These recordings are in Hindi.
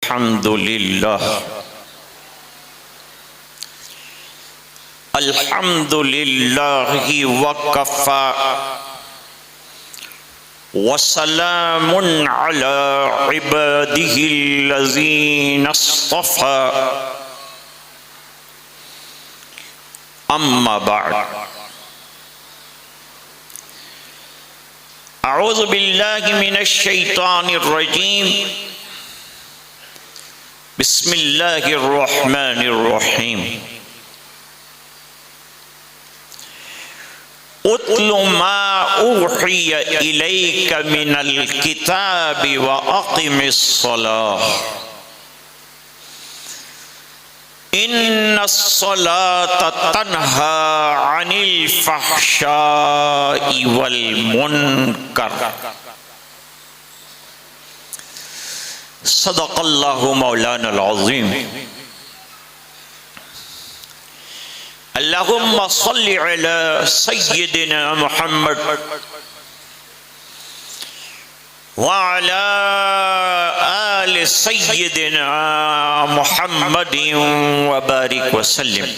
अल्हम्दुलिल्लाह अल्हम्दुलिल्लाहि वकफ़ा वसलामुन अला इबादिहिल्लज़ीना इस्तफ़ा अम्मा बअद अऊज़ु बिल्लाहि मिनश शैतानिर रजीम बिस्मिल्लाहिर रहमानिर रहीम उत्लु मा उहिय इलैका मिनल किताबि व अक़िमिस सलाह इन्नस सलात तन्हा अनिल फ़हशाइ वल मुनकर सदक़ल्लाहु मौलाना अज़ीम। अल्लाहुम्मा सल्लि अला सय्यिदिना मुहम्मद व अला आलि सय्यिदिना मुहम्मदिन व बारिक व सल्लिम।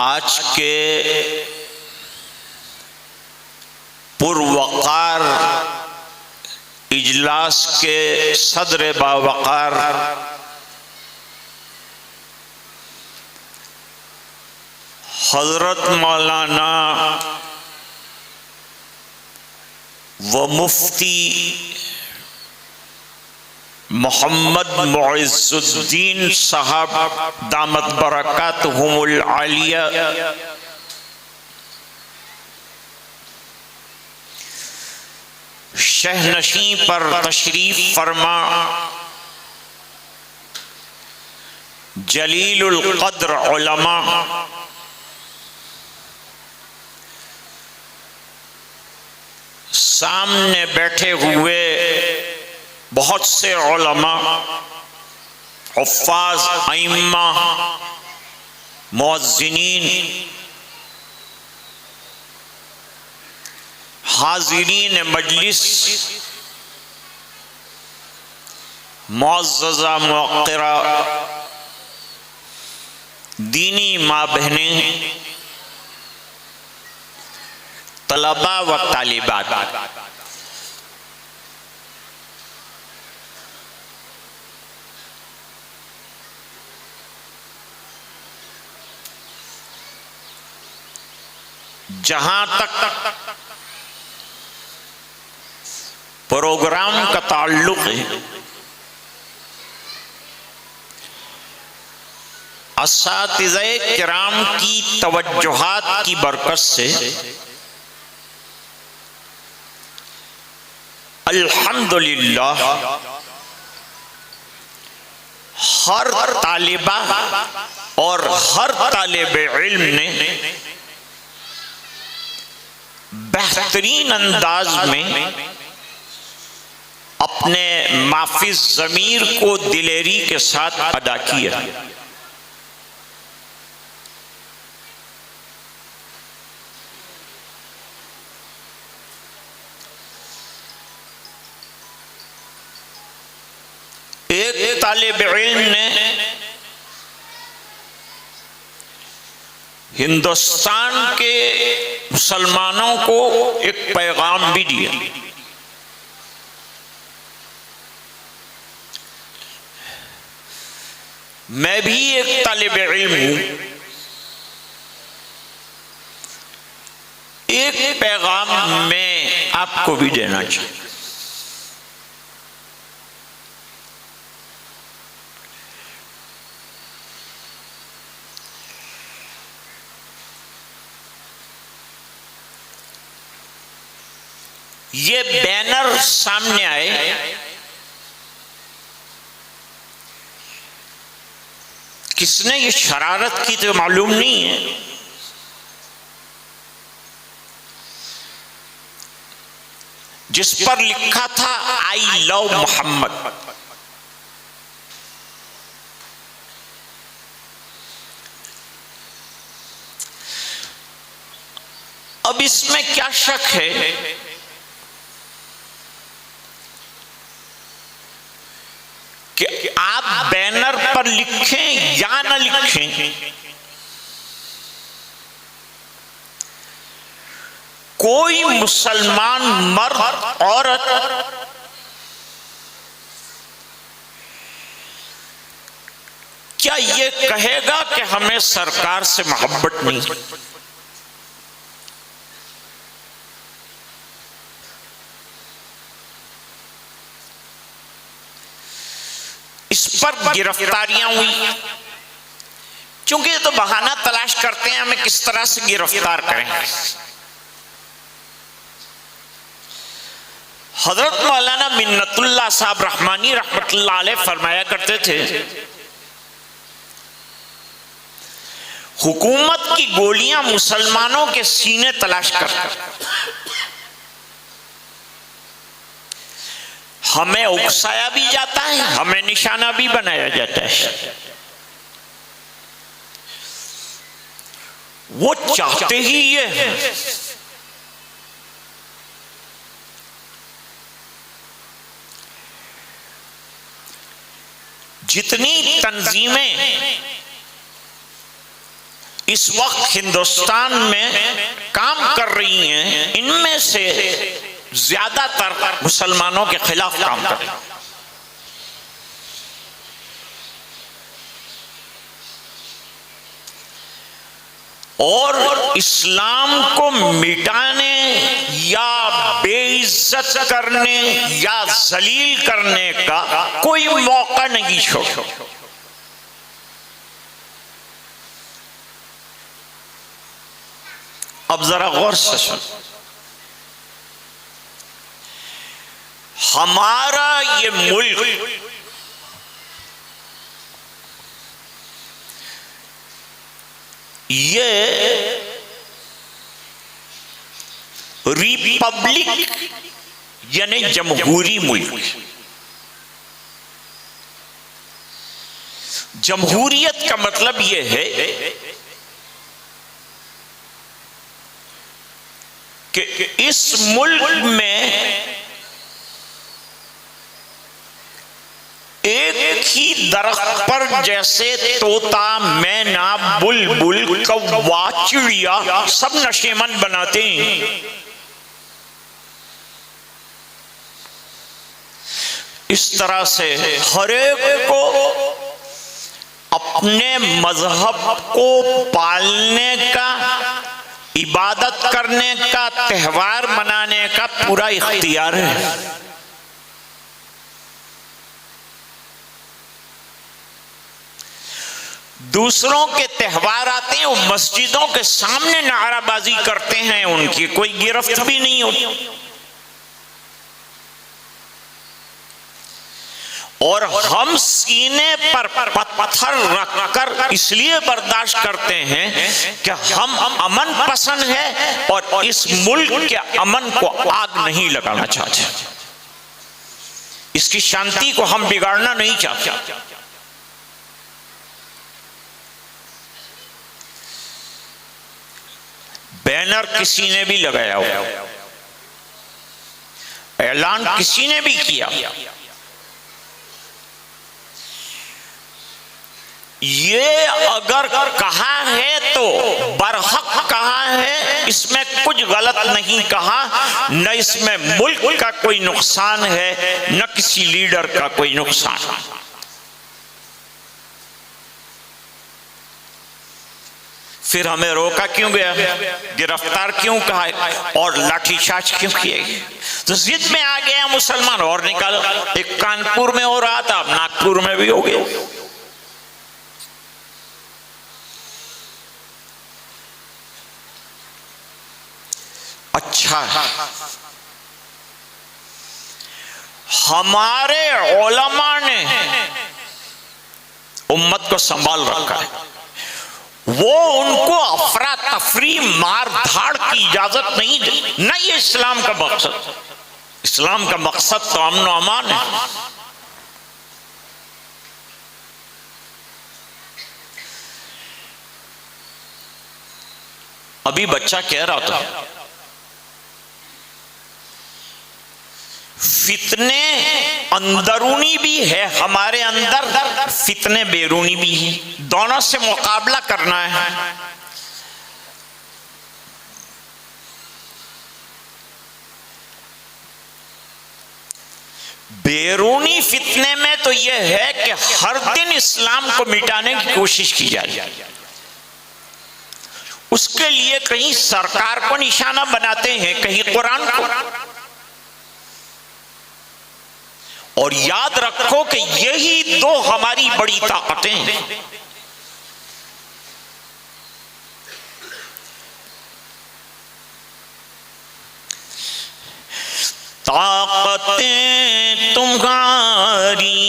आज के पुरवकार इजलास के सदर बावकार हजरत मौलाना व मुफ्ती मोहम्मद मुइज़्ज़ुद्दीन साहब दामत बरकातहुमुल आलिया शहनशी पर तशरीफ फरमा जलीलुल क़द्र उलमा सामने बैठे हुए बहुत से उलमा हुफ़्फ़ाज़ अइम्मा मुअज़्ज़िनीन हाज़िरीन मजलिस मुअज़्ज़ज़ा मुअक्किरा दीनी माँ बहनें तलबा व तालिबात, जहां तक प्रोग्राम का ताल्लुक है, असातिज़े किराम की तवज्जुहात की बरकत से अल्हम्दुलिल्लाह हर तालिबा और हर तालिबे इल्म ने बेहतरीन अंदाज में अपने माफिज ज़मीर को दिलेरी के साथ अदा किया। एक तालिब इल्म ने हिंदुस्तान के मुसलमानों को एक पैगाम भी दिया। मैं भी एक तालिब इल्म हूं, एक पैगाम मैं आपको भी देना चाहिए। ये बैनर सामने आए, किसने ये शरारत की तो मालूम नहीं है, जिस पर लिखा था आई लव मोहम्मद। अब इसमें क्या शक है कि आप बैनर पर लिखें या न लिखें, कोई मुसलमान मर्द औरत क्या ये कहेगा कि हमें सरकार से मोहब्बत नहीं? इस पर गिरफ्तारियां हुई, क्योंकि ये तो बहाना तलाश करते हैं हमें किस तरह से गिरफ्तार करें। हजरत मौलाना मिन्नतुल्लाह साहब रहमानी रहमतुल्लाह अलैह फरमाया करते थे, हुकूमत की गोलियां मुसलमानों के सीने तलाश कर हमें उकसाया भी जाता है, हमें निशाना भी बनाया जाता है। वो चाहते ही ये है। जितनी तंजीमें इस वक्त हिंदुस्तान में काम कर रही हैं, इनमें से ज्यादातर मुसलमानों के खिलाफ काम कर रही हैं। और इस्लाम को मिटाने या बेइज्जत करने या जलील करने का कोई मौका नहीं छोड़ो। अब जरा गौर से सुन, हमारा ये मुल्क ये रिपब्लिक यानी जमहूरी मुल्क। जमहूरियत का मतलब ये है कि इस मुल्क में एक ही दरख्त पर जैसे तोता, मैना, बुलबुल, कौवा, चिड़िया सब नशेमंद बनाते हैं, इस तरह से हर एक को अपने मजहब को पालने का, इबादत करने का, त्योहार मनाने का पूरा इख्तियार है। दूसरों के त्योहार आते हैं, वो मस्जिदों के सामने नाराबाजी करते हैं, उनकी कोई गिरफ्त भी नहीं होती। और हम सीने पर पत्थर रखकर इसलिए बर्दाश्त करते हैं कि हम अमन पसंद है और इस मुल्क के अमन को आग नहीं लगाना चाहते, इसकी शांति को हम बिगाड़ना नहीं चाहते। बैनर किसी ने भी लगाया हो, ऐलान किसी ने भी किया, ये अगर कहा है तो बरहक कहा है, इसमें कुछ गलत नहीं कहा, न इसमें मुल्क का कोई नुकसान है न किसी लीडर का कोई नुकसान। फिर हमें रोका क्यों गया, गिरफ्तार क्यों कहा और लाठीचार्ज क्यों किया? तो जिद में आ गया मुसलमान और निकाल। एक कानपुर में हो रहा था, अब नागपुर में भी हो गया। अच्छा, हमारे उलमा ने उम्मत को संभाल रखा है, वो उनको अफरा तफरी मार धाड़ की इजाजत नहीं दे। न ये इस्लाम का मकसद, इस्लाम का मकसद तो अमन और अमान है। अभी बच्चा कह रहा था फितने अंदरूनी भी है हमारे अंदर, फितने बैरूनी भी है, दोनों से मुकाबला करना है। बैरूनी फितने में तो यह है कि हर दिन इस्लाम को मिटाने की कोशिश की जा रही है। उसके लिए कहीं सरकार को निशाना बनाते हैं, कहीं कुरान को। और याद रखो कि यही दो हमारी बड़ी ताकतें हैं। ताकतें तुम्हारी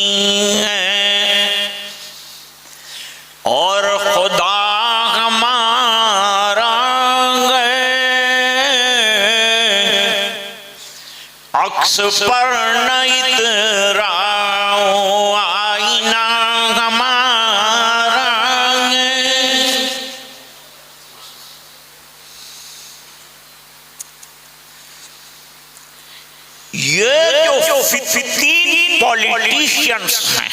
हैं और खुदा हमारा है, अक्स पर न इतराओ आईना हमारा है। ये जो फिफ्टीन पॉलिटिशियंस हैं,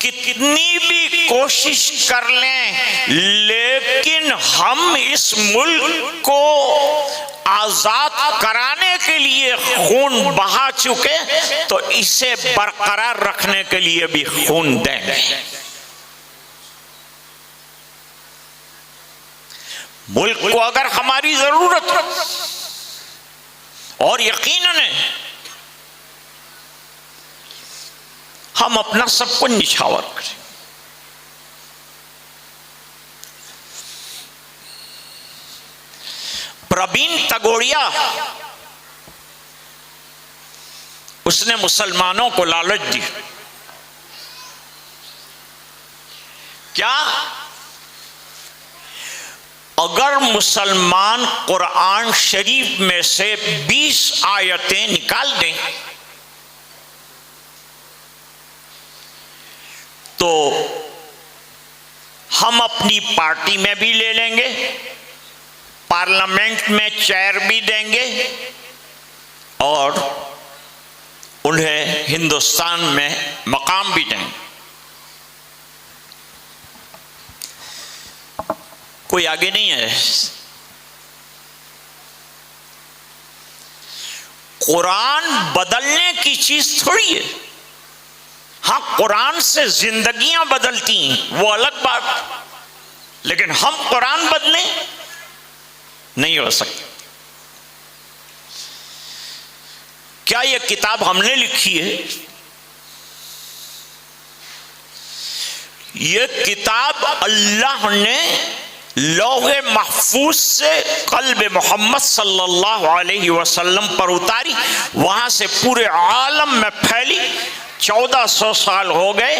कितनी भी कोशिश कर लें, लेकिन हम इस मुल्क को आजाद कराने के लिए खून बहा चुके, तो इसे बरकरार रखने के लिए भी खून देंगे। मुल्क को अगर हमारी जरूरत है, और यकीनन है, हम अपना सब कुछ निछावर करें। प्रवीण तगोड़िया, उसने मुसलमानों को लालच दी। क्या? अगर मुसलमान कुरान शरीफ में से 20 आयतें निकाल दें तो हम अपनी पार्टी में भी ले लेंगे, पार्लियामेंट में चेयर भी देंगे और उन्हें हिंदुस्तान में मकाम भी देंगे। कोई आगे नहीं है। कुरान बदलने की चीज थोड़ी है। हाँ, कुरान से जिंदगियां बदलती हैं, वो अलग बात, लेकिन हम कुरान बदले नहीं हो सकते। क्या ये किताब हमने लिखी है? ये किताब अल्लाह ने लौहे महफूज से कल्बे मोहम्मद सल्लल्लाहु अलैहि वसल्लम पर उतारी, वहां से पूरे आलम में फैली। 1400 साल हो गए,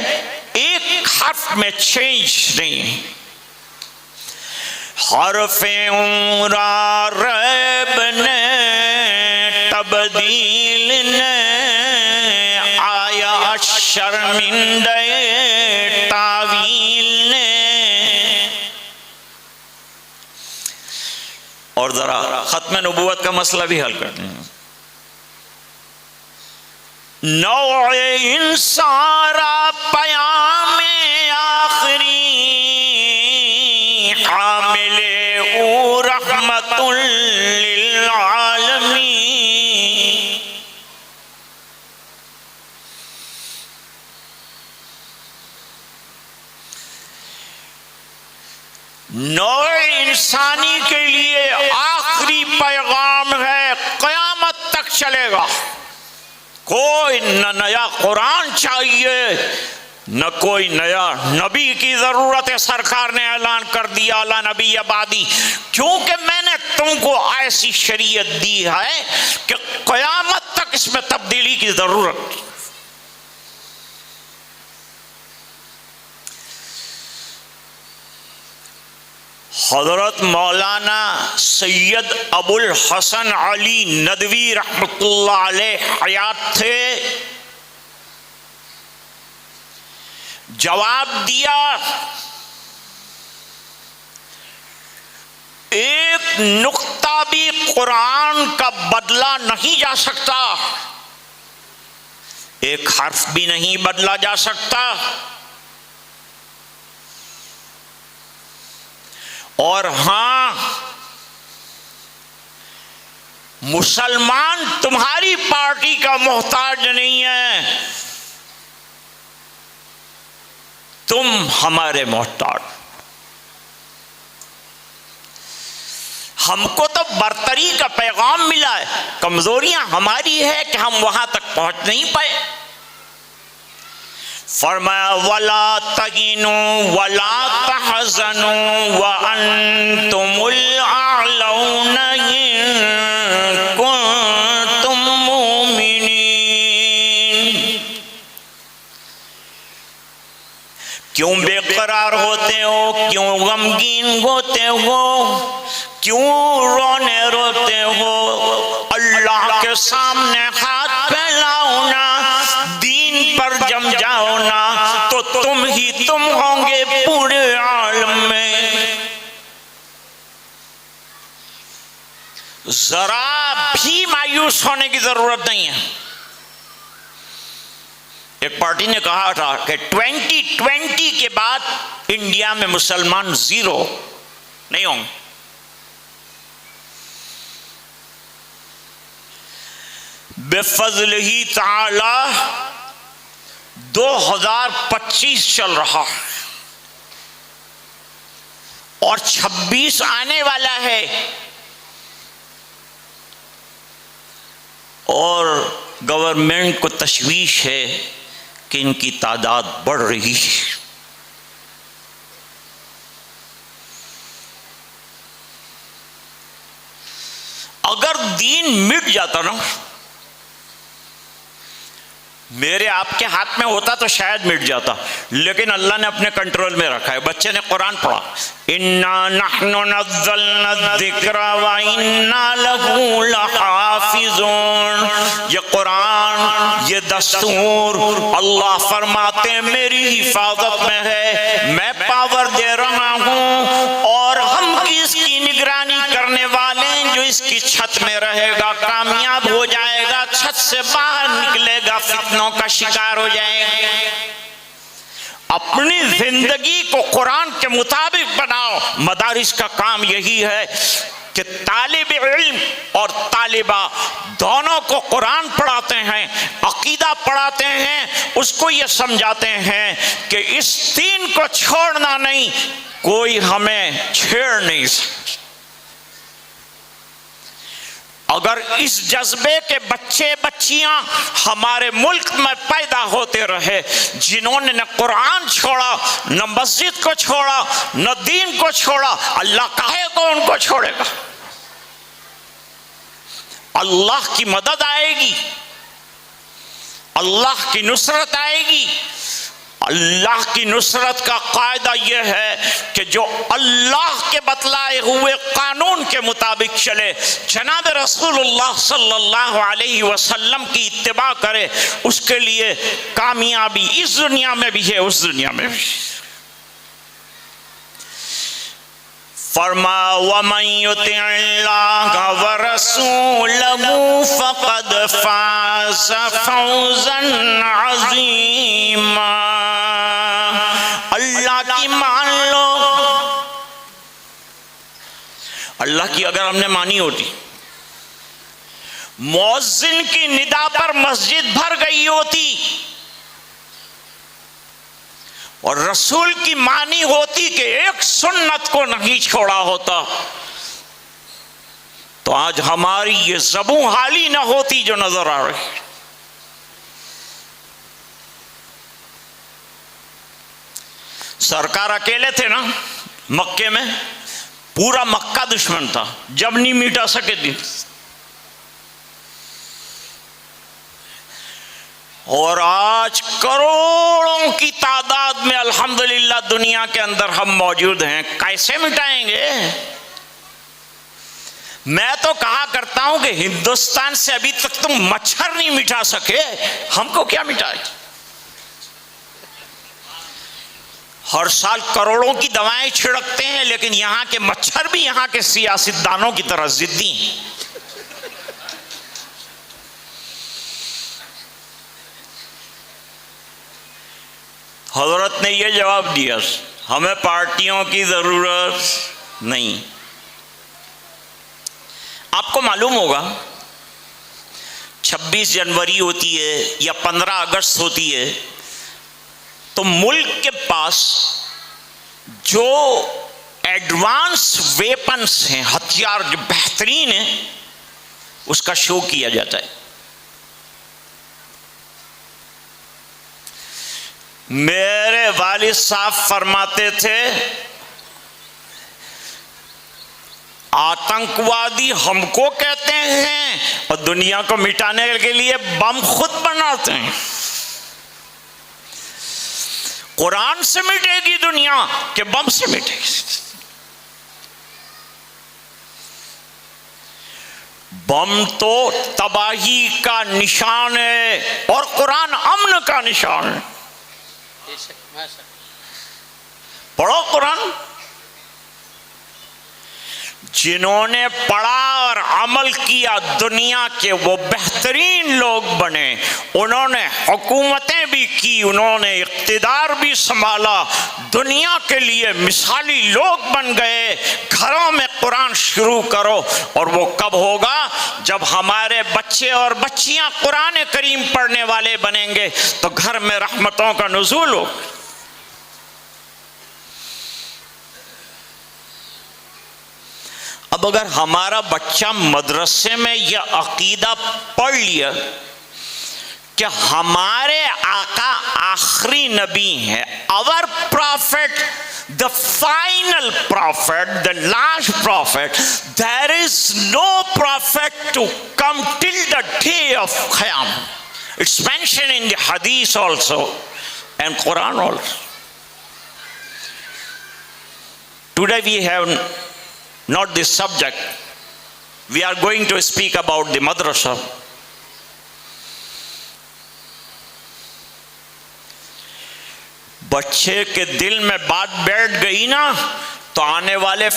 एक हर्फ में चेंज नहीं। हरफे उमरा रैब ने तब्दील ने आया शर्मिंदे तावील ने। और जरा खत्म नबूवत का मसला भी हल करते हैं। नौए इंसारा पयामे आखिरी हामिले ओ रहमतुल लिल आलमीन। नौए इंसानी के लिए आखिरी पैगाम है, क़यामत तक चलेगा। कोई न नया कुरान चाहिए, न कोई नया नबी की जरूरत है। सरकार ने ऐलान कर दिया ला नबी अबादी, क्योंकि मैंने तुमको ऐसी शरीयत दी है कि क़यामत तक इसमें तब्दीली की जरूरत। हजरत मौलाना सैयद अबुल हसन अली नदवी रहमतुल्लाह अलैह हयात थे। जवाब दिया, एक एक नुक्ता भी कुरान का बदला नहीं जा सकता, एक हर्फ भी नहीं बदला जा सकता। और हां, मुसलमान तुम्हारी पार्टी का मोहताज नहीं है, तुम हमारे मोहताज। हमको तो बरतरी का पैगाम मिला है, कमजोरियां हमारी है कि हम वहां तक पहुंच नहीं पाए। फरमाया वला तहीनु वला तहज़नु व अंतुमुल अअलौना इन कुंतुम मुमिनीन। क्यों बेकरार होते हो, क्यों गमगीन होते हो, क्यों रोने रोते हो? अल्लाह के सामने हाथ फैलाओ ना, दीन पर जम जाओ ना, तो तुम ही तुम होंगे पूरे आलम में। जरा भी मायूस होने की जरूरत नहीं है। एक पार्टी ने कहा था कि 2020 के बाद इंडिया में मुसलमान जीरो नहीं होंगे। बेफज़लिही ताला 2025 चल रहा है और 26 आने वाला है, और गवर्नमेंट को तशवीश है कि इनकी तादाद बढ़ रही है। अगर दीन मिट जाता ना, मेरे आपके हाथ में होता तो शायद मिट जाता, लेकिन अल्लाह ने अपने कंट्रोल में रखा है। बच्चे ने कुरान पढ़ा, इन्ना नहनु नज़्ज़लना ज़िक्रा व इन्ना लहू लहाफ़िज़ून। ये कुरान, ये दस्तूर, अल्लाह फरमाते मेरी हिफाजत में है, मैं पावर दे रहा हूँ, और हम इसकी निगरानी करने वाले हैं। जो इसकी छत में रहेगा कामयाब हो जाएगा, छत से बाहर निकलेगा फितनों का शिकार हो जाएगा। अपनी जिंदगी को कुरान के मुताबिक बनाओ। मदारिस का काम यही है कि तालिब इल्म और तालिबा दोनों को कुरान पढ़ाते हैं, अकीदा पढ़ाते हैं, उसको ये समझाते हैं कि इस दीन को छोड़ना नहीं, कोई हमें छेड़ नहीं सकता। अगर इस जज्बे के बच्चे बच्चियां हमारे मुल्क में पैदा होते रहे, जिन्होंने न कुरान छोड़ा, न मस्जिद को छोड़ा, न दीन को छोड़ा, अल्लाह काहे को उनको छोड़ेगा? अल्लाह की मदद आएगी, अल्लाह की नुसरत आएगी। अल्लाह की नुसरत का कायदा यह है कि जो अल्लाह के बतलाए हुए कानून के मुताबिक चले, जनाब रसूलुल्लाह सल्लल्लाहु अलैहि वसल्लम की इत्तिबा करे, उसके लिए कामयाबी इस दुनिया में भी है, उस दुनिया में भी। फरमा वमन युतिअल्लाह व रसूलहु फक़द फ़ाज़ फ़ौज़न अज़ीमा। अल्लाह की मान लो। अल्लाह की अगर हमने मानी होती, मुअज्जिन की निदा पर मस्जिद भर गई होती, और रसूल की मानी होती कि एक सुन्नत को नहीं छोड़ा होता, तो आज हमारी ये ज़बूं हाली ना होती जो नजर आ रही। सरकार अकेले थे ना मक्के में, पूरा मक्का दुश्मन था, जब नहीं मिटा सके थी। और आज करोड़ों की तादाद में अल्हम्दुलिल्लाह दुनिया के अंदर हम मौजूद हैं, कैसे मिटाएंगे? मैं तो कहा करता हूं कि हिंदुस्तान से अभी तक तुम मच्छर नहीं मिटा सके, हमको क्या मिटाए? हर साल करोड़ों की दवाएं छिड़कते हैं, लेकिन यहां के मच्छर भी यहां के सियासतदानों की तरह जिद्दी हैं। हजरत ने यह जवाब दिया, हमें पार्टियों की जरूरत नहीं। आपको मालूम होगा 26 जनवरी होती है या 15 अगस्त होती है, तो मुल्क के पास जो एडवांस वेपन्स हैं, हथियार जो बेहतरीन हैं, उसका शो किया जाता है। मेरे वालिद साहब फरमाते थे, आतंकवादी हमको कहते हैं और दुनिया को मिटाने के लिए बम खुद बनाते हैं। कुरान से मिटेगी दुनिया के बम से मिटेगी। बम तो तबाही का निशान है और कुरान अमन का निशान है। पढ़ो कुरान। जिन्होंने पढ़ा और अमल किया दुनिया के वो बेहतरीन लोग बने। उन्होंने हुकूमतें भी की, उन्होंने इख्तिदार भी संभाला, दुनिया के लिए मिसाली लोग बन गए। घरों में कुरान शुरू करो, और वो कब होगा? जब हमारे बच्चे और बच्चियां कुरान करीम पढ़ने वाले बनेंगे तो घर में रहमतों का नुज़ूल हो। अब अगर हमारा बच्चा मदरसे में यह अकीदा पढ़ लिया कि हमारे आका आखिरी नबी हैं, our prophet, the final prophet, the last prophet, there is no prophet to come till the day of क़याम। It's mention in the hadith also and Quran also. Today we have not this subject. We are going to speak about the madrasa. बच्चे के दिल में बात बैठ गई ना, तो आने वाले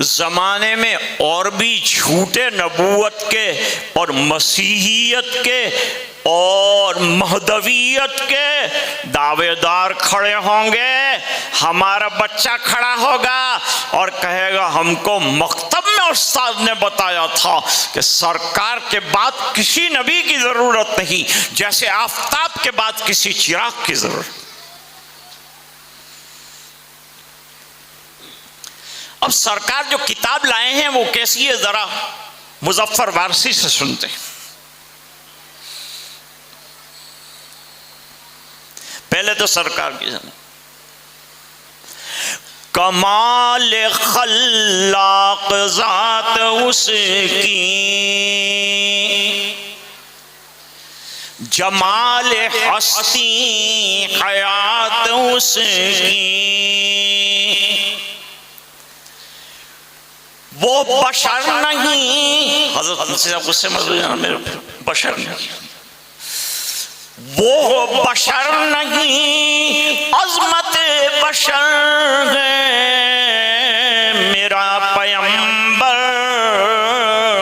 जमाने में और भी झूठे नबूवत के और मसीहियत के और महदवियत के दावेदार खड़े होंगे। हमारा बच्चा खड़ा होगा और कहेगा, हमको मकतब में उस्ताद ने बताया था कि सरकार के बाद किसी नबी की जरूरत नहीं, जैसे आफताब के बाद किसी चिराग की जरूरत। अब सरकार जो किताब लाए हैं वो कैसी है, जरा मुजफ्फर वारसी से सुनते हैं। पहले तो सरकार की कमाल खल्लाक ज़ात उसकी, जमाल हस्ती हयात उसकी, वो बशर नहीं। हज़रत गुस्से मत हो जाना, मेरे बशर नहीं, वो बशर नहीं, अज़मत बशर है मेरा पैगंबर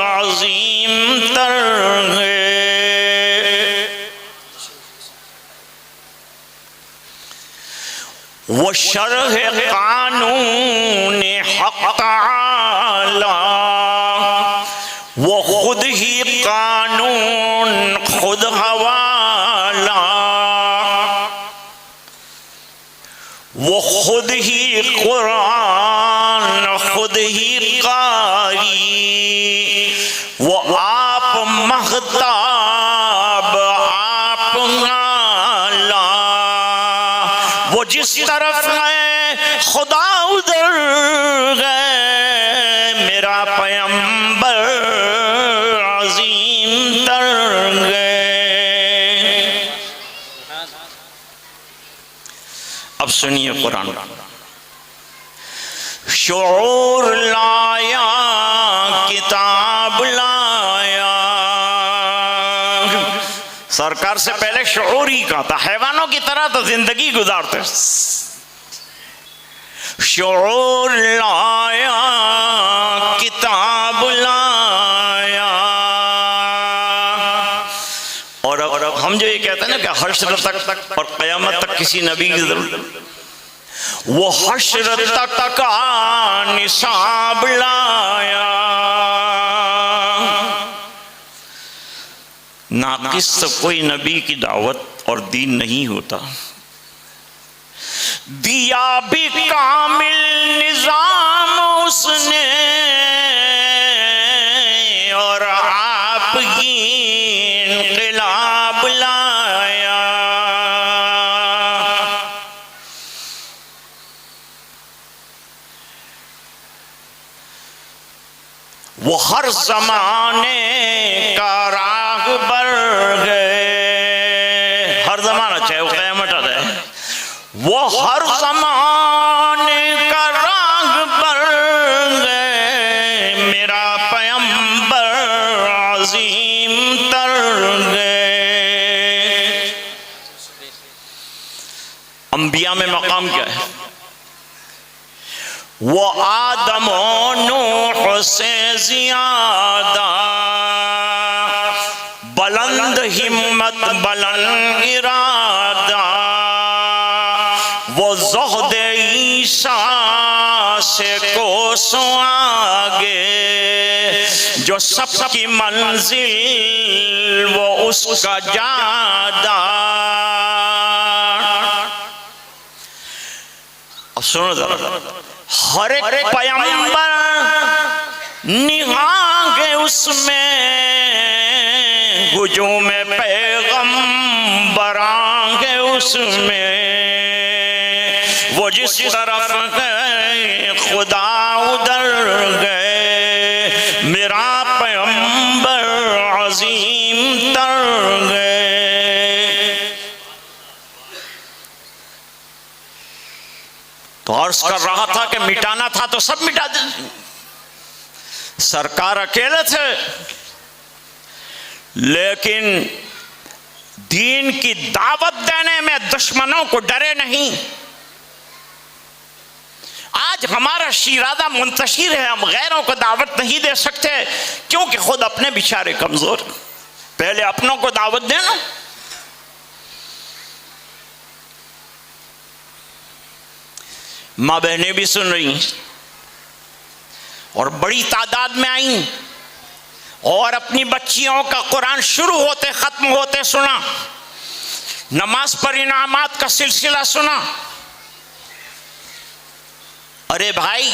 अज़ीम तर है। वो शरह कानून हक़ ताला, वो खुद ही कानून खुद हवाला, वो खुद ही कुरान खुद ही कारी, वो आप महताब आप आला, वो जिस तरफ है खुदा उधर है मेरा पैगंबर अजीम तर गए। अब सुनिए कुरान। शऊर लाया किताब लाया। सरकार से पहले शऊर ही का था, हैवानों की तरह तो जिंदगी गुजारते। शऊर लाया, किताब लाया। और अब हम जो ये कहते हैं ना कि हश्र तक और क़यामत तक किसी नबी की जरूरत, वो हश्र तक का निसाब लाया। नाकिस तो कोई नबी की दावत और दीन नहीं होता। दिया भी कामिल निजाम उसने और आपकी इनक़िलाब लाया। वो हर जमाने का राहबर गए, हर जमाना चाहे वो क़यामत आ जाए, वो हर जमाने का राहबर गए। मेरा पैगंबर अजीम तर गए। अंबिया में मकाम क्या है? वो आदम और नूह से ज़्यादा बुलंद हिम्मत, बुलंद इरादा। वो ज़ुहद ईसा से कोसों आगे, जो सबकी मंजिल वो उसका जादा। अब सुनो जरा, हर एक पैगंबर निगाहे उसमें, गुजों में पैगंबर आगे उसमें। वो जिस तरफ गए खुदा उधर गए। मेरा पैगंबर अजीम तर गए। तो अर्ज कर रहा था कि मिटाना था तो सब मिटा दे। सरकार अकेले थे, लेकिन दीन की दावत देने में दुश्मनों को डरे नहीं। आज हमारा शिरादा मुंतशिर है, हम गैरों को दावत नहीं दे सकते क्योंकि खुद अपने बेचारे कमजोर। पहले अपनों को दावत देना। माँ बहनें भी सुन रही और बड़ी तादाद में आई और अपनी बच्चियों का कुरान शुरू होते खत्म होते सुना, नमाज पर इनामात का सिलसिला सुना। अरे भाई,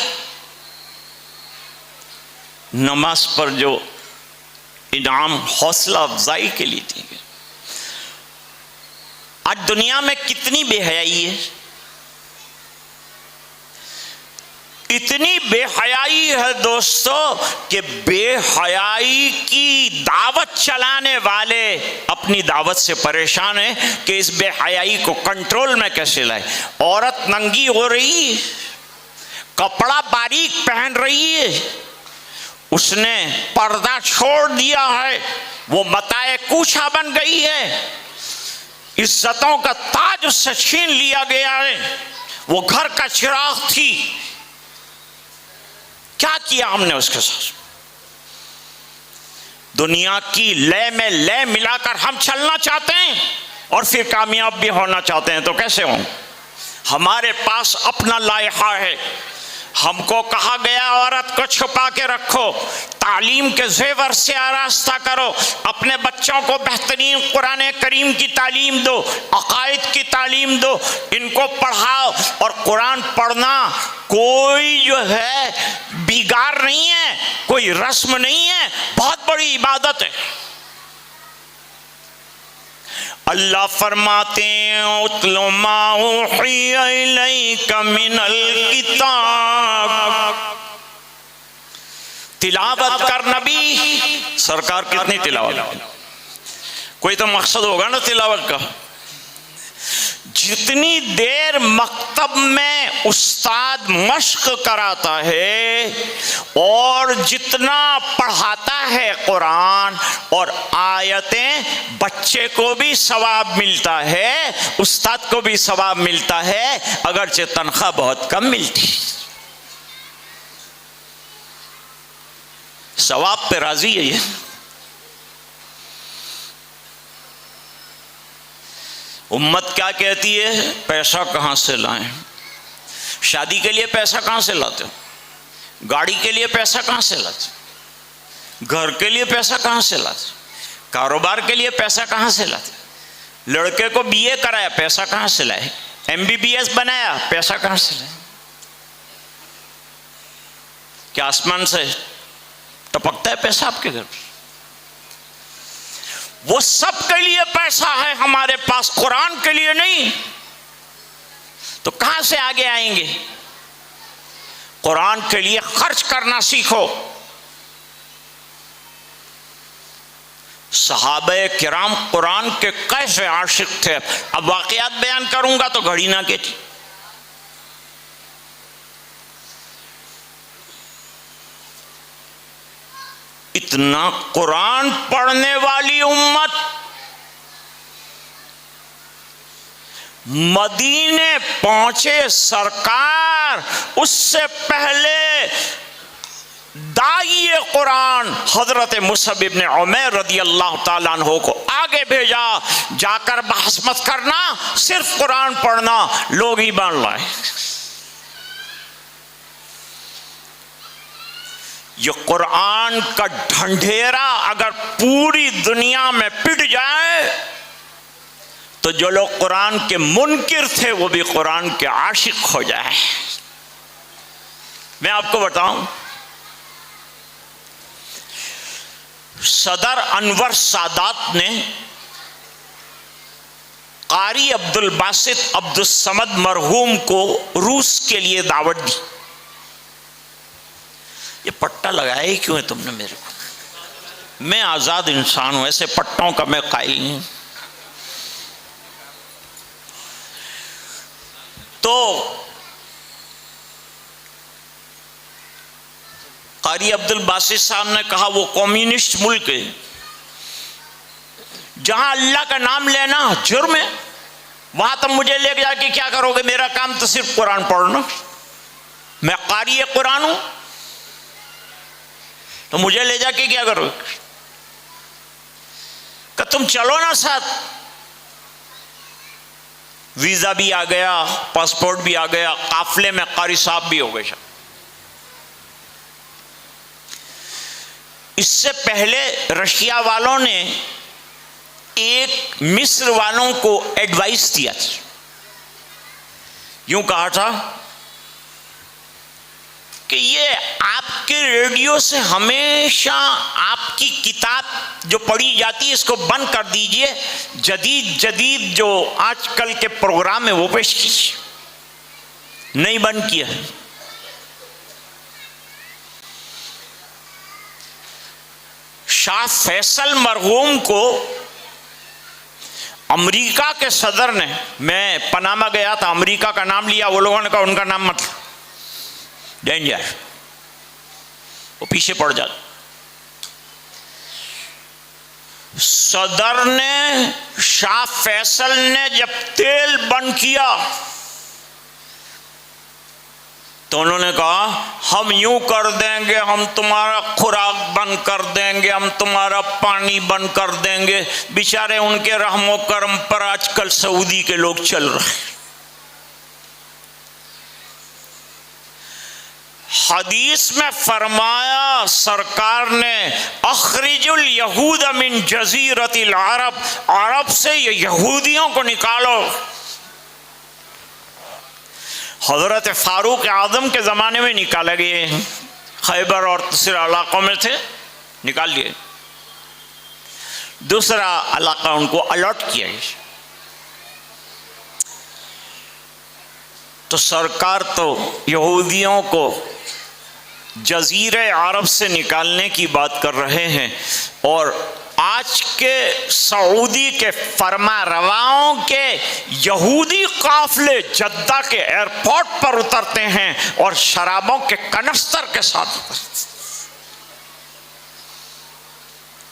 नमाज पर जो इनाम हौसला अफजाई के लिए दी गई, आज दुनिया में कितनी बेहयाई है। इतनी बेहयाई है दोस्तों कि बेहयाई की दावत चलाने वाले अपनी दावत से परेशान है कि इस बेहयाई को कंट्रोल में कैसे लाए। औरत नंगी हो रही है, कपड़ा बारीक पहन रही है, उसने पर्दा छोड़ दिया है, वो मताए कूछा बन गई है, इज्जतों का ताज उससे छीन लिया गया है। वो घर का चिराग थी, क्या किया हमने उसके साथ। दुनिया की लय में लय मिलाकर हम चलना चाहते हैं और फिर कामयाब भी होना चाहते हैं, तो कैसे हों। हमारे पास अपना लायहा है। हमको कहा गया औरत को छुपा के रखो, तालीम के जेवर से आरास्ता करो, अपने बच्चों को बेहतरीन कुरान करीम की तालीम दो, अकायद की तालीम दो, इनको पढ़ाओ। और कुरान पढ़ना कोई जो है बिगाड़ नहीं है, कोई रस्म नहीं है, बहुत बड़ी इबादत है। अल्लाह फरमाते हैं उतलु मा उहिया इलैका मिनल किताब, तिलावत कर नबी। सरकार कितनी तिलावत, कोई तो मकसद होगा ना तिलावत का। जितनी देर मकतब में उस्ताद मश्क कराता है और जितना पढ़ाता है कुरान और आयतें, बच्चे को भी सवाब मिलता है, उस्ताद को भी सवाब मिलता है, अगरचे तनख्वाह बहुत कम मिलती। सवाब पे राजी है ये। उम्मत क्या कहती है? पैसा कहाँ से लाएं? शादी के लिए पैसा कहाँ से लाते हो? गाड़ी के लिए पैसा कहाँ से लाते हो? घर के लिए पैसा कहाँ से लाते हो? कारोबार के लिए पैसा कहाँ से लाते हो? लड़के को बीए कराया, पैसा कहाँ से लाए? एमबीबीएस बनाया, पैसा कहाँ से लाए? क्या आसमान से टपकता है पैसा आपके घर? वो सब के लिए पैसा है हमारे पास, कुरान के लिए नहीं। तो कहां से आगे आएंगे? कुरान के लिए खर्च करना सीखो। सहाबे किराम कुरान के कैसे आशिक थे। अब वाकयात बयान करूंगा तो घड़ी ना के। इतना कुरान पढ़ने वाली उम्मत मदीने पहुंचे सरकार, उससे पहले दाई कुरान हजरत मुसअब इब्न उमैर रदी अल्लाह ताला अन्हु को आगे भेजा, जाकर बहस मत करना, सिर्फ कुरान पढ़ना, लोग ईमान लाए। ये कुरान का ढंढेरा अगर पूरी दुनिया में पिट जाए तो जो लोग कुरान के मुनकिर थे वो भी कुरान के आशिक हो जाए। मैं आपको बताऊं, सदर अनवर सादात ने कारी अब्दुल बासित अब्दुल समद मरहूम को रूस के लिए दावत दी। ये पट्टा लगाया ही क्यों है तुमने मेरे को? मैं आजाद इंसान हूं, ऐसे पट्टों का मैं कायल नहीं। तो कारी अब्दुल बासित साहब ने कहा वो कम्युनिस्ट मुल्क है जहां अल्लाह का नाम लेना जुर्म है, वहां तुम मुझे लेके जाके क्या करोगे? मेरा काम तो सिर्फ कुरान पढ़ना। मैं कारी कुरान हूं तो मुझे ले जाके क्या करोगे? कि तुम चलो ना साथ। वीजा भी आ गया, पासपोर्ट भी आ गया, काफले में कारी साहब भी हो गए। इससे पहले रशिया वालों ने एक मिस्र वालों को एडवाइस दिया था, यूं कहा था कि ये आपके रेडियो से हमेशा आपकी किताब जो पढ़ी जाती है इसको बंद कर दीजिए, जदीद जो आजकल के प्रोग्राम है वो पेश कीजिए। नहीं बंद किया। शाह फैसल मरहूम को अमेरिका के सदर ने, मैं पनामा गया था, अमेरिका का नाम लिया, वो लोगों ने कहा उनका नाम मत, डेंजर, वो पीछे पड़ जाता। सदर ने, शाह फैसल ने जब तेल बंद किया तो उन्होंने कहा हम यूं कर देंगे, हम तुम्हारा खुराक बंद कर देंगे, हम तुम्हारा पानी बंद कर देंगे। बेचारे उनके रहमो करम पर आजकल सऊदी के लोग चल रहे हैं। हदीस में फरमाया सरकार ने, अखरिजुल यहूद मिन जजीरतिल अरब, अरब से ये यहूदियों को निकालो। हजरत फारूक आजम के ज़माने में निकाले गए, खैबर और दूसरे इलाकों में थे, निकाल लिए। दूसरा इलाका उनको अलॉट किया गया। तो सरकार तो यहूदियों को जजीरे अरब से निकालने की बात कर रहे हैं और आज के सऊदी के फरमा रवाओं के यहूदी काफले जद्दा के एयरपोर्ट पर उतरते हैं और शराबों के कनस्तर के साथ उतरते।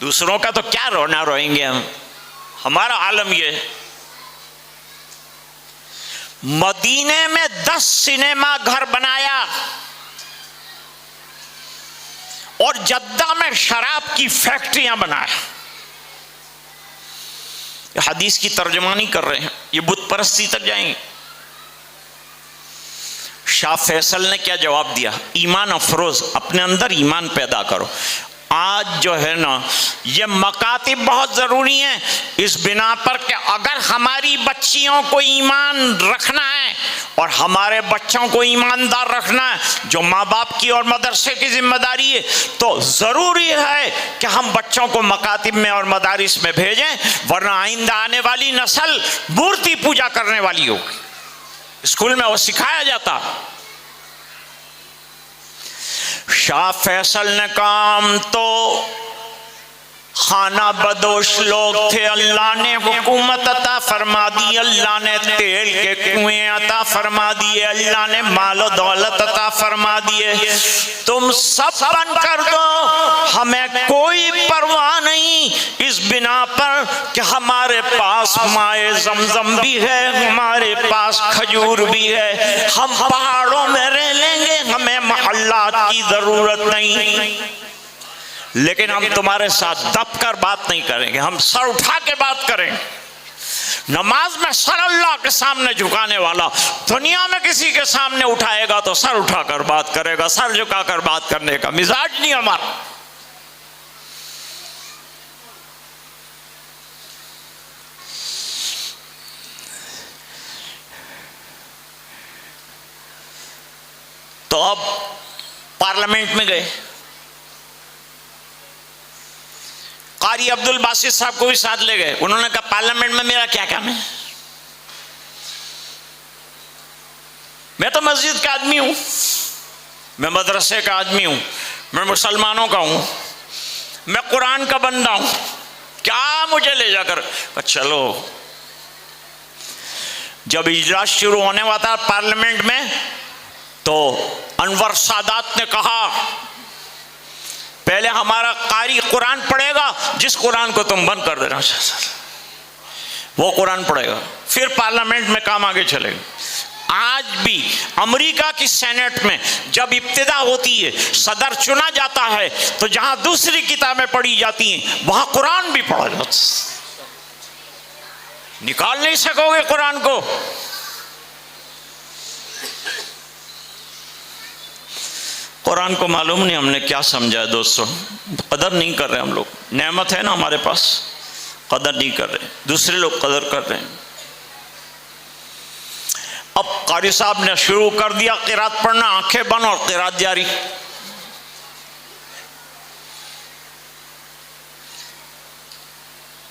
दूसरों का तो क्या रोना रोएंगे हम, हमारा आलम ये। मदीने में 10 सिनेमा घर बनाया और जद्दा में शराब की फैक्ट्रियां बनाया। हदीस की तर्जुमानी कर रहे हैं, ये बुत परस्ती तक जाएंगे। शाह फैसल ने क्या जवाब दिया? ईमान अफरोज, अपने अंदर ईमान पैदा करो। आज जो है ना, ये मकातिब बहुत ज़रूरी हैं इस बिना पर कि अगर हमारी बच्चियों को ईमान रखना है और हमारे बच्चों को ईमानदार रखना है, जो माँ बाप की और मदरसे की जिम्मेदारी है, तो ज़रूरी है कि हम बच्चों को मकातिब में और मदारिस में भेजें, वरना आइंदा आने वाली नस्ल मूर्ति पूजा करने वाली होगी। स्कूल में वो सिखाया जाता। शाह फैसल ने काम तो खाना बदोश लोग थे, अल्लाह ने हुकूमत अता फरमा दी, अल्लाह ने तेल के कुएं अता फरमा दिए, अल्लाह ने मालो दौलत अता फरमा दिए। तुम सब बंद कर दो, हमें कोई परवाह नहीं, इस बिना पर कि हमारे पास माए जमजम भी है, हमारे पास खजूर भी है, हम पहाड़ों में रह लेंगे, हमें मोहल्लात की जरूरत नहीं। लेकिन हम तुम्हारे साथ दब कर बात नहीं करेंगे, हम सर उठा के बात करेंगे। नमाज में सर अल्लाह के सामने झुकाने वाला दुनिया में किसी के सामने उठाएगा तो सर उठाकर बात करेगा, सर झुकाकर बात करने का मिजाज नहीं हमारा। तो अब पार्लियामेंट में गए, कारी अब्दुल बासित साहब को भी साथ ले गए। उन्होंने कहा पार्लियामेंट में मेरा क्या काम है, मैं तो मस्जिद का आदमी हूं, मैं मदरसे का आदमी हूं, मैं मुसलमानों का हूं, मैं कुरान का बंदा हूं, क्या मुझे ले जाकर। चलो, जब इजलास शुरू होने वाला था पार्लियामेंट में, तो अनवर सादात ने कहा पहले हमारा कारी कुरान पढ़ेगा, जिस कुरान को तुम बंद कर देना वो कुरान पढ़ेगा, फिर पार्लियामेंट में काम आगे चलेगा। आज भी अमेरिका की सेनेट में जब इब्तिदा होती है, सदर चुना जाता है, तो जहां दूसरी किताबें पढ़ी जाती हैं वहां कुरान भी पढ़ा जाता है। निकाल नहीं सकोगे कुरान को। कुरान को मालूम नहीं हमने क्या समझा है दोस्तों, कदर नहीं कर रहे हम लोग। नेमत है ना हमारे पास, कदर नहीं कर रहे, दूसरे लोग कदर कर रहे हैं। अब कारी साहब ने शुरू कर दिया किरात पढ़ना, आंखें बंद और किरात जारी।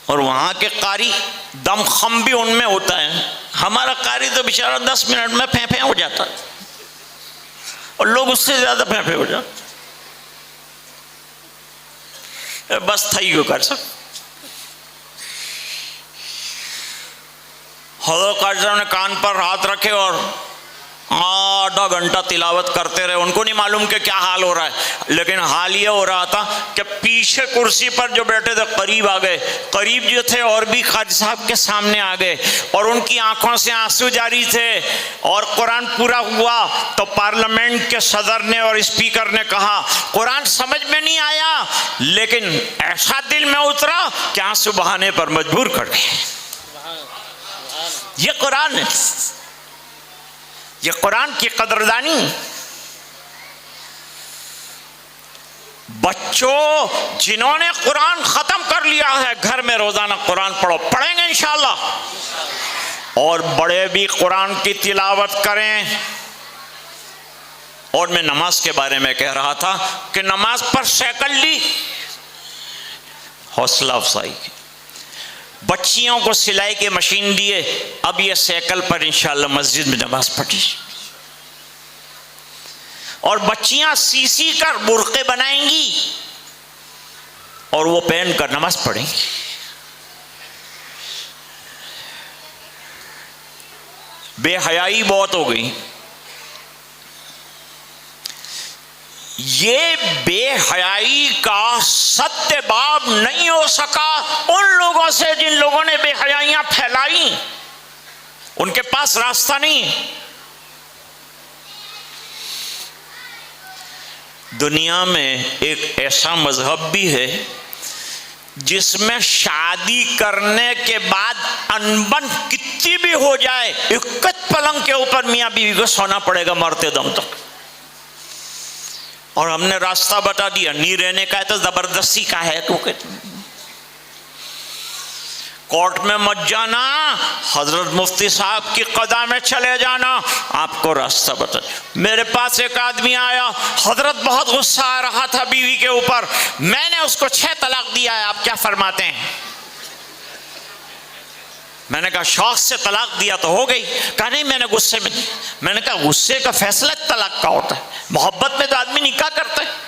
और वहां के कारी दमखम भी उनमें होता है, हमारा कारी तो बेचारा 10 मिनट में फेंफे हो जाता है और लोग उससे ज्यादा फेंफे हो जाते। बस थई को कर सक। हज़रत कारी साहब ने कान पर हाथ रखे और आधा घंटा तिलावत करते रहे। उनको नहीं मालूम कि क्या हाल हो रहा है, लेकिन हाल ये हो रहा था कि पीछे कुर्सी पर जो बैठे थे करीब आ गए, करीब जो थे और भी कारी साहब के सामने आ गए और उनकी आंखों से आंसू जारी थे। और कुरान पूरा हुआ तो पार्लियामेंट के सदर ने और स्पीकर ने कहा कुरान समझ में नहीं आया, लेकिन ऐसा दिल में उतरा कि आंसू बहाने पर मजबूर कर गए। ये कुरान है, ये कुरान की कदरदानी। बच्चों जिन्होंने कुरान खत्म कर लिया है, घर में रोजाना कुरान पढ़ो, पढ़ेंगे इंशाअल्लाह। और बड़े भी कुरान की तिलावत करें। और मैं नमाज के बारे में कह रहा था कि नमाज पर साइकिल ली, हौसला अफजाई की। बच्चियों को सिलाई की मशीन दिए, अब ये साइकिल पर इंशाअल्लाह मस्जिद में नमाज पढ़ी। और बच्चियां सीसी कर बुर्के बनाएंगी और वो पहन कर नमाज पढ़ें। बेहयाई बहुत हो गई। ये बेहयाई का सत्य बाब नहीं हो सका उन लोगों से जिन लोगों ने बेहयाइयां फैलाई। उनके पास रास्ता नहीं है। दुनिया में एक ऐसा मजहब भी है जिसमें शादी करने के बाद अनबन कितनी भी हो जाए, एक पलंग के ऊपर मियां बीवी को सोना पड़ेगा मरते दम तक। और हमने रास्ता बता दिया, नहीं रहने का है तो जबरदस्ती का है। क्योंकि कोर्ट में मत जाना, हजरत मुफ्ती साहब की कदा में चले जाना, आपको रास्ता बता। मेरे पास एक आदमी आया, हजरत बहुत गुस्सा आ रहा था बीवी के ऊपर, मैंने उसको 6 तलाक दिया है, आप क्या फरमाते हैं? मैंने कहा शौक से तलाक दिया तो हो गई? कहा नहीं, मैंने गुस्से में। मैंने कहा गुस्से का फैसला तलाक का होता है, मोहब्बत में तो आदमी निकाह करता है।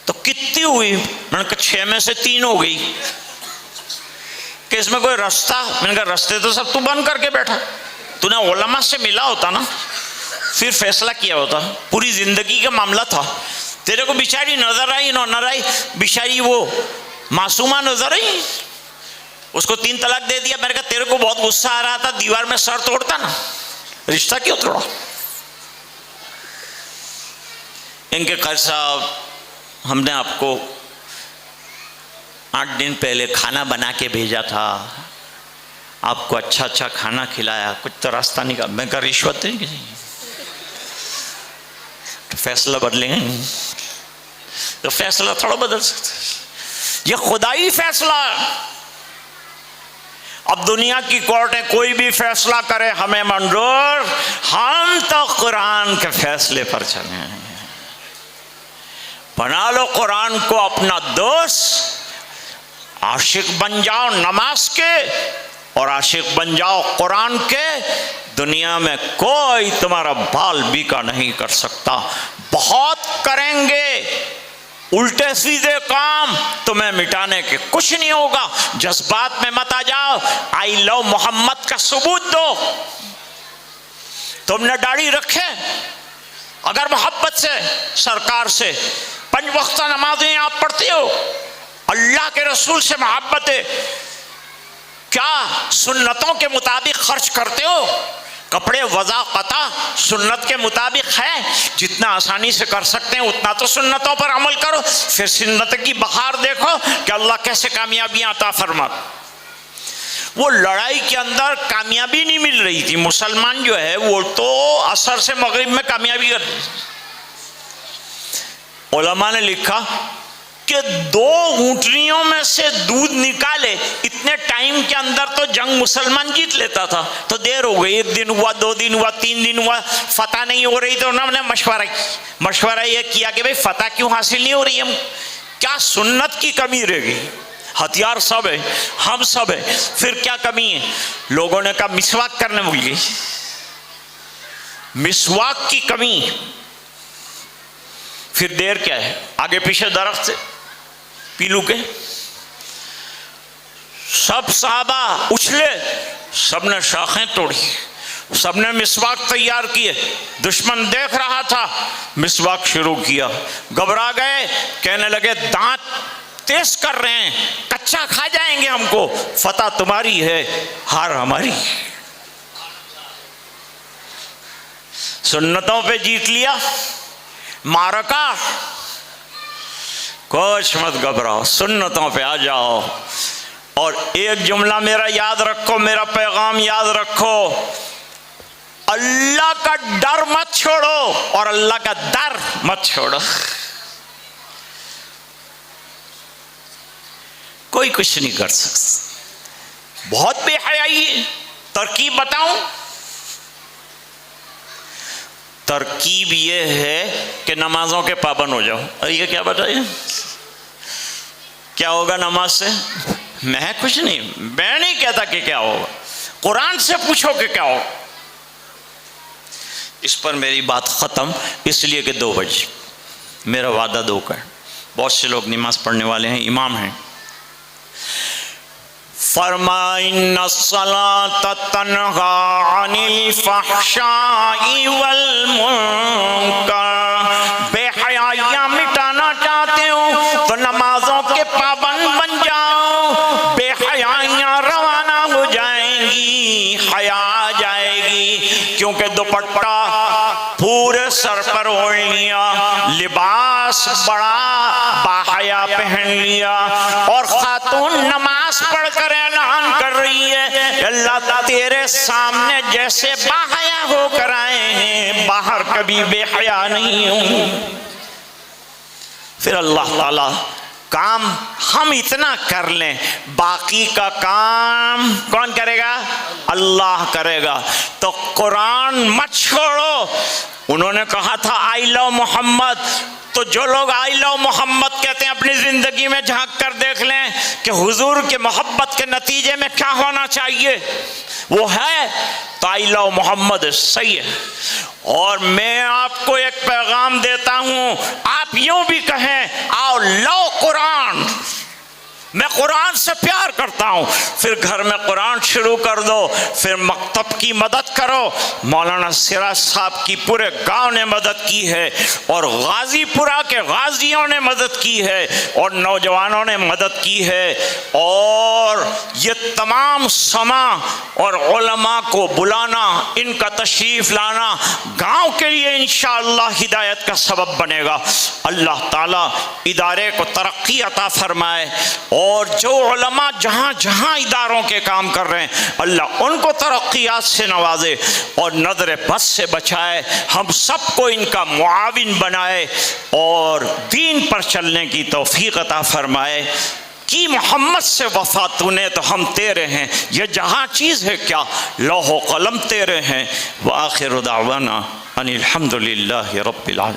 तो कितनी हुई? मैंने कहा 6 में से 3 हो गई। कि इसमें कोई रास्ता? मैंने कहा रास्ते तो सब तू बंद करके बैठा, तूने उलमा से मिला होता ना, फिर फैसला किया होता। पूरी जिंदगी का मामला था। तेरे को बिचारी नजर आई न आई, बिचारी वो मासूमा नजर आई, उसको 3 तलाक दे दिया। मैंने कहा तेरे को बहुत गुस्सा आ रहा था, दीवार में सर तोड़ता ना, रिश्ता क्यों तोड़ा? इनके कर साहब, हमने आपको 8 दिन पहले खाना बना के भेजा था, आपको अच्छा अच्छा खाना खिलाया, कुछ तो रास्ता निकाल। मैं कहा रिश्वत है किसी, तो फैसला बदलेंगे? तो फैसला थोड़ा बदल सकते, ये खुदाई फैसला। अब दुनिया की कोर्टें कोई भी फैसला करे हमें मंजूर, हम तो कुरान के फैसले पर चले। बना लो कुरान को अपना दोस्त, आशिक बन जाओ नमाज के और आशिक बन जाओ कुरान के। दुनिया में कोई तुम्हारा बाल बीका नहीं कर सकता। बहुत करेंगे उल्टे सीधे काम, तुम्हें मिटाने के कुछ नहीं होगा। जज्बात में मत आ जाओ, आई लव मोहम्मद का सबूत दो। तुमने दाढ़ी रखे, अगर मोहब्बत से सरकार से 5 वक्त नमाजें आप पढ़ते हो, अल्लाह के रसूल से मोहब्बत है, क्या सुन्नतों के मुताबिक खर्च करते हो? कपड़े वज़ाक़ता सुन्नत के मुताबिक है, जितना आसानी से कर सकते हैं उतना तो सुन्नतों पर अमल करो। फिर सुन्नत की बहार देखो कि अल्लाह कैसे कामयाबियाँ अता फरमाता। वो लड़ाई के अंदर कामयाबी नहीं मिल रही थी। मुसलमान जो है वो तो असर से मगरिब में कामयाबी कर। उलमा ने लिखा कि 2 ऊंटनियों में से दूध निकाले, इतने टाइम के अंदर तो जंग मुसलमान जीत लेता था। तो देर हो गई, 1 दिन हुआ, 2 दिन हुआ, 3 दिन हुआ, फतह नहीं हो रही। तो उन्होंने मशवरा ये किया कि भाई फतह क्यों हासिल नहीं हो रही, हम क्या सुन्नत की कमी रह गई? हथियार सब है, हम सब है, फिर क्या कमी है? लोगों ने कहा मिसवाक करने भूल गई, मिसवाक की कमी। फिर देर क्या है, आगे पीछे दरख्त से पीलू के सब साहबा उछले, सबने शाखें तोड़ी, सबने मिसवाक तैयार किए। दुश्मन देख रहा था, मिसवाक शुरू किया, घबरा गए, कहने लगे दांत तेज कर रहे हैं, कच्चा खा जाएंगे हमको, फतह तुम्हारी है, हार हमारी। सुन्नतों पे जीत लिया मारका, कुछ मत घबराओ, सुन्नतों पे आ जाओ। और एक जुमला मेरा याद रखो, मेरा पैगाम याद रखो, अल्लाह का डर मत छोड़ो और अल्लाह का दर मत छोड़ो। कोई कुछ नहीं कर सकता। बहुत बेहयाई है। तरकीब बताऊं? तरकीब ये है कि नमाजों के पाबंद हो जाओ। अरे ये क्या बताइए, क्या होगा नमाज से? मैं कुछ नहीं, मैं नहीं कहता कि क्या होगा, कुरान से पूछो कि क्या होगा। इस पर मेरी बात ख़त्म, इसलिए कि 2 बजे मेरा वादा 2 का है। बहुत से लोग नमाज पढ़ने वाले हैं, इमाम हैं। फरमाइन्ना सलात तन्हा अनिल फहशाई वल मुनकर। बेहयाइयाँ मिटाना चाहते हो तो नमाजों के पाबंद बन जाओ, बेहयाइयाँ रवाना हो जाएंगी, हया आ जाएगी। क्योंकि दुपट्टा पूरे सर पर ओढ़ लिया, लिबास बड़ा बाहया पहन लिया, और खातून नमाज पढ़कर ऐलान कर रही है अल्लाह तेरे सामने जैसे बाहया होकर आए हैं, बाहर कभी बेहया नहीं हूं। फिर अल्लाह ताला काम हम इतना कर लें, बाकी का काम कौन करेगा? अल्लाह करेगा। तो कुरान मत छोड़ो। उन्होंने कहा था आई लव मोहम्मद, तो जो लोग आई लव मोहम्मद कहते हैं अपनी ज़िंदगी में झांक कर देख लें कि हुजूर के मोहब्बत के नतीजे में क्या होना चाहिए। वो है तो आई लव मोहम्मद सही है। और मैं आपको एक पैगाम देता हूं, आप यूं भी कहें आओ लो कुरान, मैं कुरान से प्यार करता हूँ, फिर घर में कुरान शुरू कर दो, फिर मकतब की मदद करो। मौलाना सिराज साहब की पूरे गांव ने मदद की है, और गाजीपुरा के गाजियों ने मदद की है, और नौजवानों ने मदद की है, और ये तमाम समा और उलमा को बुलाना, इनका तशरीफ़ लाना गांव के लिए इंशाअल्लाह हिदायत का सबब बनेगा। अल्लाह ताला इदारे को तरक्की अता फरमाए, और जो उलमा जहाँ जहाँ इदारों के काम कर रहे हैं अल्लाह उनको तरक्कियात से नवाजे और नज़र बस से बचाए, हम सबको इनका मुआविन बनाए और दीन पर चलने की तौफीक अता फरमाए। कि मोहम्मद से वफ़ा तूने तो हम तेरे हैं, ये जहाँ चीज़ है क्या लौह कलम तेरे हैं। व आखिर दावाना अनिल हम्दुलिल्लाहि रब्बिल आलमीन।